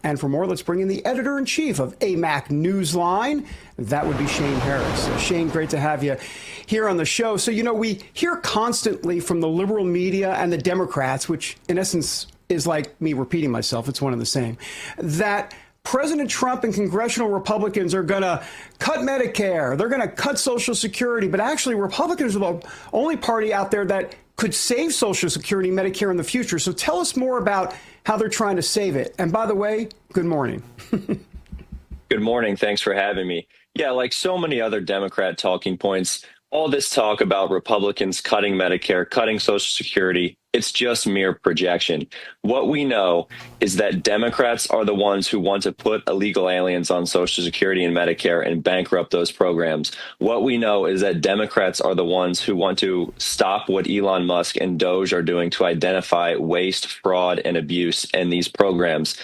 And for more, let's bring in the editor-in-chief of AMAC Newsline. That would be Shane Harris. Shane, great to have you here on the show. So, we hear constantly from the liberal media and the Democrats, which in essence is like me repeating myself, it's one and the same, that President Trump and congressional Republicans are going to cut Medicare. They're going to cut Social Security. But actually, Republicans are the only party out there that could save Social Security Medicare in the future. So tell us more about how they're trying to save it. And by the way, good morning. Good morning. Thanks for having me. Yeah, like so many other Democrat talking points, all this talk about Republicans cutting Medicare, cutting Social Security, it's just mere projection. What we know is that Democrats are the ones who want to put illegal aliens on Social Security and Medicare and bankrupt those programs. What we know is that Democrats are the ones who want to stop what Elon Musk and Doge are doing to identify waste, fraud, and abuse in these programs.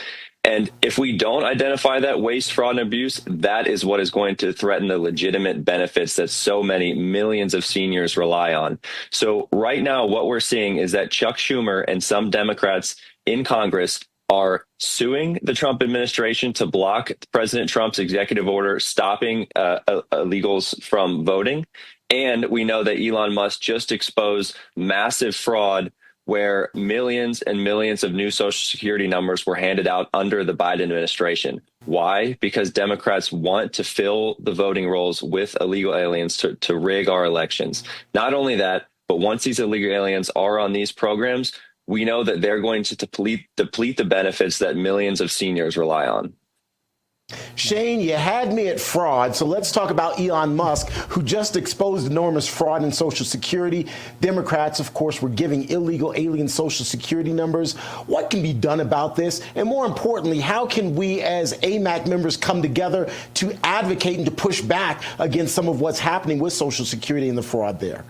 And if we don't identify that waste, fraud, and abuse, that is what is going to threaten the legitimate benefits that so many millions of seniors rely on. So right now, what we're seeing is that Chuck Schumer and some Democrats in Congress are suing the Trump administration to block President Trump's executive order stopping illegals from voting. And we know that Elon Musk just exposed massive fraud where millions and millions of new Social Security numbers were handed out under the Biden administration. Why? Because Democrats want to fill the voting rolls with illegal aliens to rig our elections. Not only that, but once these illegal aliens are on these programs, we know that they're going to deplete the benefits that millions of seniors rely on. Shane, you had me at fraud, so let's talk about Elon Musk, who just exposed enormous fraud in Social Security. Democrats, of course, were giving illegal alien Social Security numbers. What can be done about this? And more importantly, how can we as AMAC members come together to advocate and to push back against some of what's happening with Social Security and the fraud there?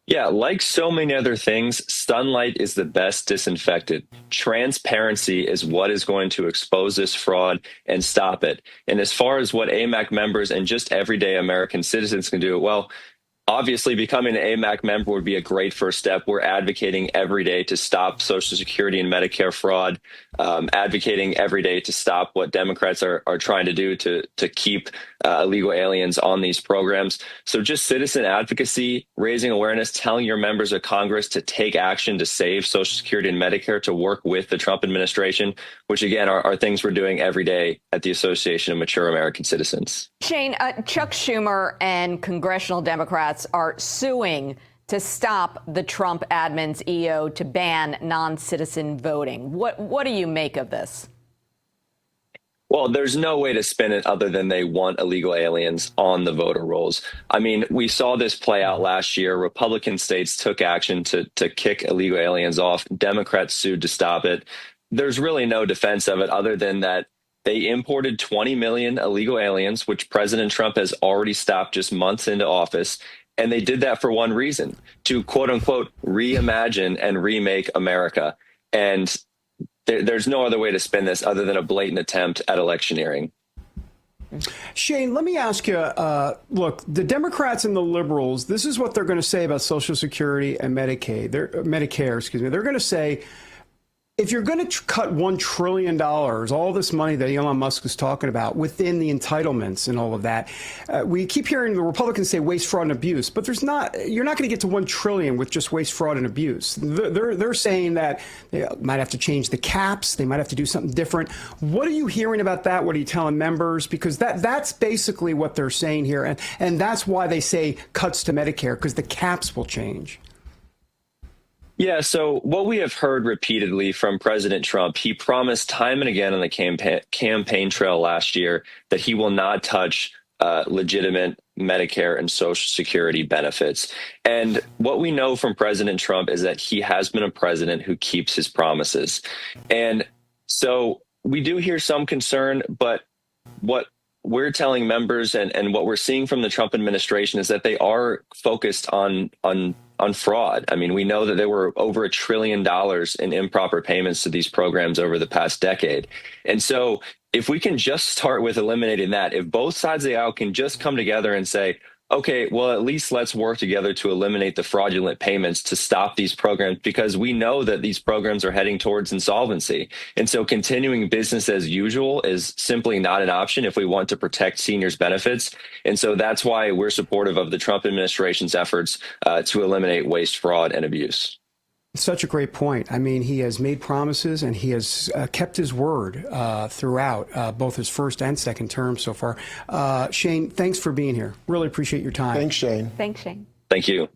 Yeah, like so many other things, sunlight is the best disinfectant. Transparency is what is going to expose this fraud and stop it. And as far as what AMAC members and just everyday American citizens can do, well, obviously becoming an AMAC member would be a great first step. We're advocating every day to stop Social Security and Medicare fraud, advocating every day to stop what Democrats are trying to do to keep illegal aliens on these programs. So just citizen advocacy, raising awareness, telling your members of Congress to take action to save Social Security and Medicare, to work with the Trump administration, which again are things we're doing every day at the Association of Mature American Citizens. Shane, Chuck Schumer and congressional Democrats are suing to stop the Trump admin's EO to ban non-citizen voting. What do you make of this? Well, there's no way to spin it other than they want illegal aliens on the voter rolls. I mean, we saw this play out last year. Republican states took action to kick illegal aliens off. Democrats sued to stop it. There's really no defense of it other than that they imported 20 million illegal aliens, which President Trump has already stopped just months into office. And they did that for one reason, to, quote unquote, reimagine and remake America. And there's no other way to spin this other than a blatant attempt at electioneering. Shane, let me ask you, look, the Democrats and the liberals, this is what they're going to say about Social Security and Medicare. They're going to say, if you're going to cut $1 trillion, all this money that Elon Musk is talking about within the entitlements and all of that, we keep hearing the Republicans say waste, fraud, and abuse, but you're not going to get to $1 trillion with just waste, fraud, and abuse. They're saying that they might have to change the caps. They might have to do something different. What are you hearing about that? What are you telling members? Because that's basically what they're saying here. And that's why they say cuts to Medicare, because the caps will change. Yeah, so what we have heard repeatedly from President Trump, he promised time and again on the campaign trail last year that he will not touch legitimate Medicare and Social Security benefits. And what we know from President Trump is that he has been a president who keeps his promises. And so we do hear some concern, but what we're telling members and what we're seeing from the Trump administration is that they are focused on fraud. I mean, we know that there were over $1 trillion in improper payments to these programs over the past decade. And so if we can just start with eliminating that, if both sides of the aisle can just come together and say, Okay, well, at least let's work together to eliminate the fraudulent payments to stop these programs, because we know that these programs are heading towards insolvency. And so continuing business as usual is simply not an option if we want to protect seniors' benefits. And so that's why we're supportive of the Trump administration's efforts to eliminate waste, fraud, and abuse. Such a great point. I mean, he has made promises and he has kept his word throughout both his first and second term so far. Shane, thanks for being here. Really appreciate your time. Thanks, Shane. Thanks, Shane. Thank you.